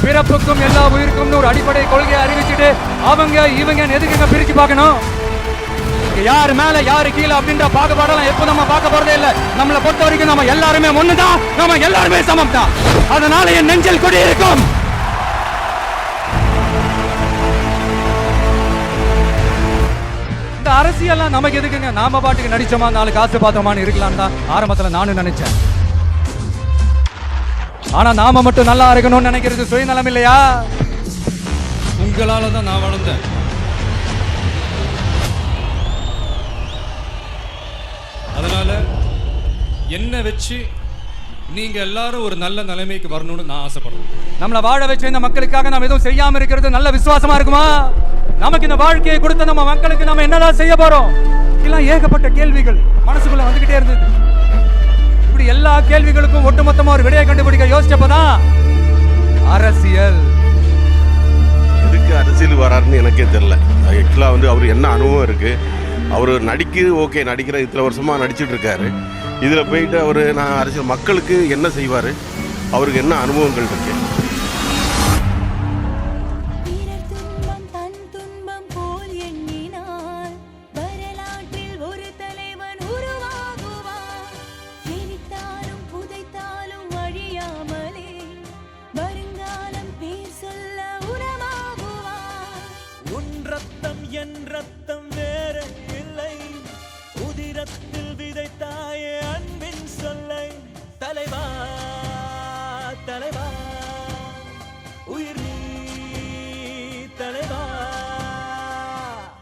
பிறப்புக்கும் எல்லா உயிருக்கும் ஒரு அடிப்படை கொள்கையை அறிவிச்சுட்டு அவங்க இவங்க எதுக்குங்க பிரிச்சு பார்க்கணும்? யாரு மேல யாரு கீழே அப்படின்ற பாகுபாடெல்லாம் எப்போ நம்ம பார்க்க போறதே இல்ல. நம்மளை பொறுத்த வரைக்கும் நம்ம எல்லாருமே ஒண்ணுதான், நம்ம எல்லாருமே சமம் தான். அதனால என் நெஞ்சில் குடி இருக்கும். இந்த அரசியல்லாம் நமக்கு எதுக்குங்க? நாம பாட்டுக்கு நடிச்சோமா, 4 காசு பார்த்தோமான்னு இருக்கலாம் தான் ஆரம்பத்துல நானும் நினைச்சேன். ஆனா நாம மட்டும் நல்லா இருக்கணும்னு நினைக்கிறது சுயநலம் இல்லையா? உங்களால தான் நான் வளர்ந்தேன். அதனால என்ன வச்சு நீங்க எல்லாரும் ஒரு நல்ல நிலைமைக்கு வரணும்னு நான் ஆசைப்படுறேன். நம்மளை வாழ வச்சு இந்த மக்களுக்காக நம்ம எதுவும் செய்யாம இருக்கிறது நல்ல விசுவாசமா இருக்குமா? நமக்கு இந்த வாழ்க்கையை கொடுத்த நம்ம மக்களுக்கு நம்ம என்னதான் செய்ய போறோம்? இதெல்லாம் ஏகப்பட்ட கேள்விகள் மனசுக்குள்ள வந்துகிட்டே இருந்தது. இப்படி எல்லா கேள்விகளுக்கும் ஒட்டுமொத்தமா ஒரு விடையை கண்டுபிடிக்க யோசிச்சப்பதான் அரசியல். எதுக்கு அரசியல் வராருன்னு எனக்கே தெரியல. ஆக்சுவலாக அவர் என்ன அனுபவம் இருக்கு? அவர் நடிக்கிற இத்தனை வருஷமா நடிச்சுட்டு இருக்காரு. இதில் போயிட்டு நான் அரசியல் மக்களுக்கு என்ன செய்வார், அவருக்கு என்ன அனுபவங்கள் இருக்கு? என் ரத்தம் வேற இல்லை, உதிரத்தில் விதைத்தாயே அன்பின் சொல்லை. தலைவா தலைவா உயிர் நீ தலைவா.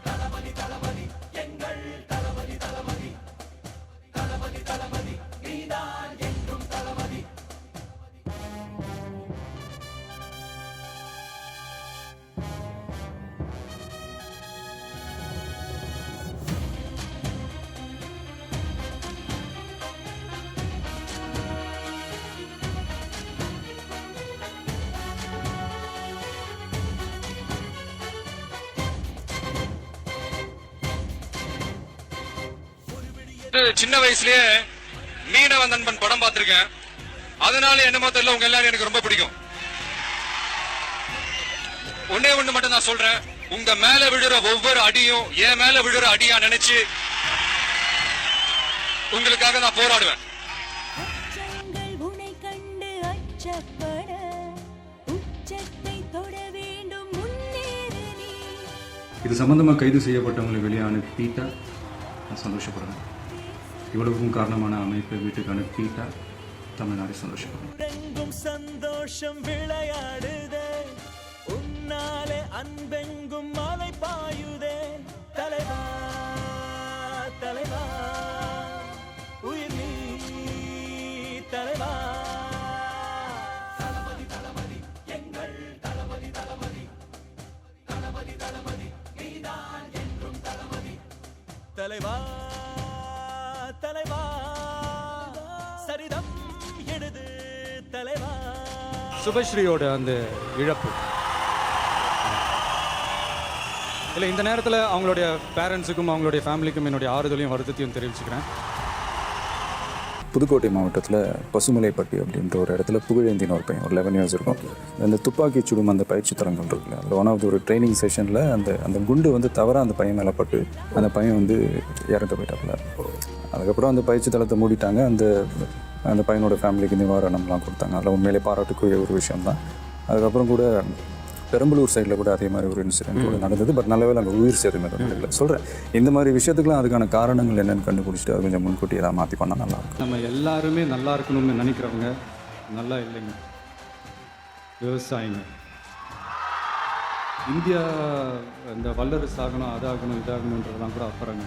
தளபதி தளபதி எங்கள் தளபதி தளபதி தளபதி தளபதி நீதான் என்றும் தளபதி. சின்ன வயசுலயே மீனவ நண்பன் படம் பார்த்திருக்கேன். அதனால என்னமோ தெரியல உங்க எல்லாரும் எனக்கு ரொம்ப பிடிக்கும். ஒன்னே ஒண்ணு மட்டும் நான் சொல்றேன், உங்க மேல விழுற ஒவ்வொரு அடியும் என் மேல விழுற அடியா நினைச்சு உங்களுக்காக நான் போராடுவேன். இது சம்பந்தமா கைது செய்யப்பட்டவங்களை வெளியே அனுப்பிட்டா நான் சந்தோஷப்படுறேன். இவ்வளவுக்கும் காரணமான அமைப்பை வீட்டுக்கு அனுப்பிட்டா தமிழ்நாடு சந்தோஷப்படும். சந்தோஷம் விளையாடுதே, உன்னாலே அன்பெங்கும் மலை பாயுதே. தலைவா தலைவா உயிர் நீ தலைவா. தளபதி தளபதி எங்கள் தளபதி தளபதி தளபதி தளபதி நீதான் என்றும் தளபதி. தலைவா தலைவா சரிதம் எழுது தலைவா. சுபஸ்ரீயோட அந்த இழப்பு இல்லை, இந்த நேரத்தில் அவங்களுடைய பேரண்ட்ஸுக்கும் அவங்களுடைய ஃபேமிலிக்கும் என்னுடைய ஆறுதலையும் வருத்தத்தையும் தெரிவிச்சுக்கிறேன். புதுக்கோட்டை மாவட்டத்தில் பசுமலைப்பட்டி அப்படின்ற ஒரு இடத்துல புகழேந்தின ஒரு பையன், ஒரு 11 years இருக்கும். அந்த துப்பாக்கி சுடும் அந்த பயிற்சி தரங்கள் இருக்குல்ல, அதில் ஒன் ஆஃப் ஒரு ட்ரைனிங் செஷனில் அந்த குண்டு தவறாக அந்த பையன் மேலே பட்டு அந்த பையன் இறந்து போயிட்டாப்புல. அதுக்கப்புறம் அந்த பயிற்சி தளத்தை மூடிட்டாங்க. அந்த பையனோட ஃபேமிலிக்கு நிவாரணம்லாம் கொடுத்தாங்க. அதில் உண்மையிலே பாராட்டுக்குரிய ஒரு விஷயம் தான். அதுக்கப்புறம் கூட பெரம்பலூர் சைடில் கூட அதே மாதிரி ஒரு இன்சிடென்ட் கூட நடந்தது. பட் நல்லவேளை அங்கே உயிர் சேதம் எதுவும் இல்லை. சொல்கிறேன், இந்த மாதிரி விஷயத்துக்குலாம் அதுக்கான காரணங்கள் என்னென்னு கண்டுபிடிச்சிட்டு அது கொஞ்சம் முன்கூட்டி எதாவது மாற்றி பண்ணால் நல்லாயிருக்கும். நம்ம எல்லாருமே நல்லா இருக்கணும்னு நினைக்கிறவங்க நல்லா இல்லைங்க. விவசாயிங்க இந்தியா இந்த வல்லரசு ஆகணும், அதாகணும், இதாகணுன்றதெல்லாம் கூட அப்புறங்க.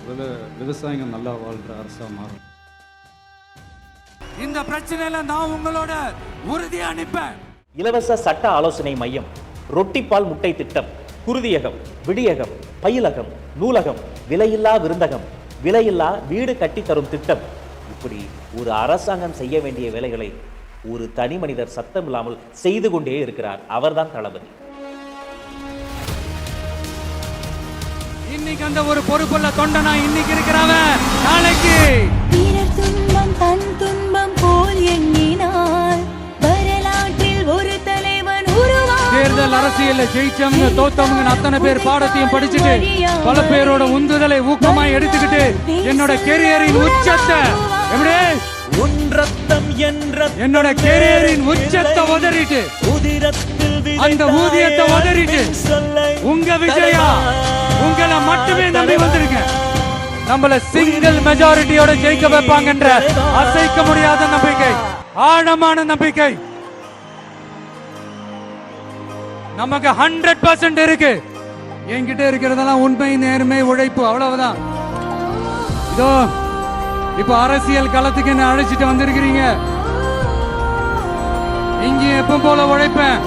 முதல்ல விவசாயிங்க நல்லா வாழ்கிற அரசாக மாறும். இந்த பிரச்சனையில நான் உங்களோட உறுதியாக அனுப்பேன். இலவச சட்ட ஆலோசனை மையம், ரொட்டிப்பால் முட்டை திட்டம், குருதியகம், விடியகம், பயிலகம், நூலகம், விலையில்லா விருந்தகம், விலையில்லா வீடு கட்டித்தரும் திட்டம். இப்படி ஒரு அரசாங்கம் செய்ய வேண்டிய வேலைகளை ஒரு தனி மனிதர் சத்தம் இல்லாமல் செய்து கொண்டே இருக்கிறார். அவர்தான் தளபதி. இன்னைக்கு அந்த ஒரு பொறுப்புள்ள தொண்டனா இன்னைக்கு இருக்கிறவன் நாளைக்கு துன்பம் தன் துன்பம் போல் எண்ணினார் வரலாற்றில் ஒரு தலைவன் அரசியல்ல ஜெயிச்சவங்க தோத்தவங்க அத்தனை பேர் பாடத்தையும் படிச்சுட்டு பல பேரோட உந்துதலை ஊக்கமாய் எடுத்துக்கிட்டு என்னோட கெரியரின் உச்சத்தை எப்படி உன் ரத்தம் என் ரத்தம் என்னோட கெரியரின் உச்சத்தை உதறிட்டு உதிரத்தில் அந்த ஊதியத்தை உதறிட்டு சொல்லை உங்க விஜயா உங்களை மட்டுமே நம்பி வந்திருக்கேன். நம்மள சிங்கிள் மெஜாரிட்டியோட ஜெயிக்க வைப்பாங்கன்ற அசைக்க முடியாத நம்பிக்கை, ஆழமான நம்பிக்கை நமக்கு 100% இருக்கு. என்கிட்ட இருக்கிறதெல்லாம் உண்மை, நேர்மை, உழைப்பு, அவ்வளவுதான். இதோ இப்ப அரசியல் களத்துக்கு என்ன அழைச்சிட்டு வந்திருக்கிறீங்க. இங்க எப்ப போல உழைப்பேன்,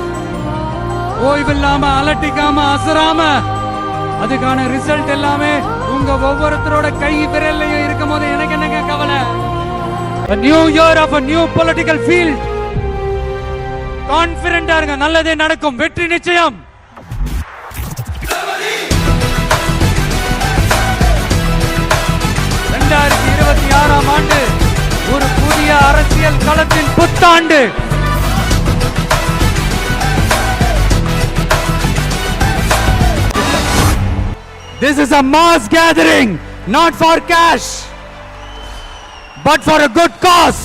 ஓய்வில்லாம அலட்டிக்காம அசராம. அதுக்கான ரிசல்ட் எல்லாமே உங்க ஒவ்வொருத்தரோட கை விரல்லையும் இருக்கும் போது எனக்கு என்னங்க கவலை. A new year of a new political field. கான்பிடென்டா இருங்க, நல்லதே நடக்கும், வெற்றி நிச்சயம். ஆண்டு ஒரு புதிய அரசியல் களத்தின் புத்தாண்டு. This is a mass gathering, not for cash, but for a good cause.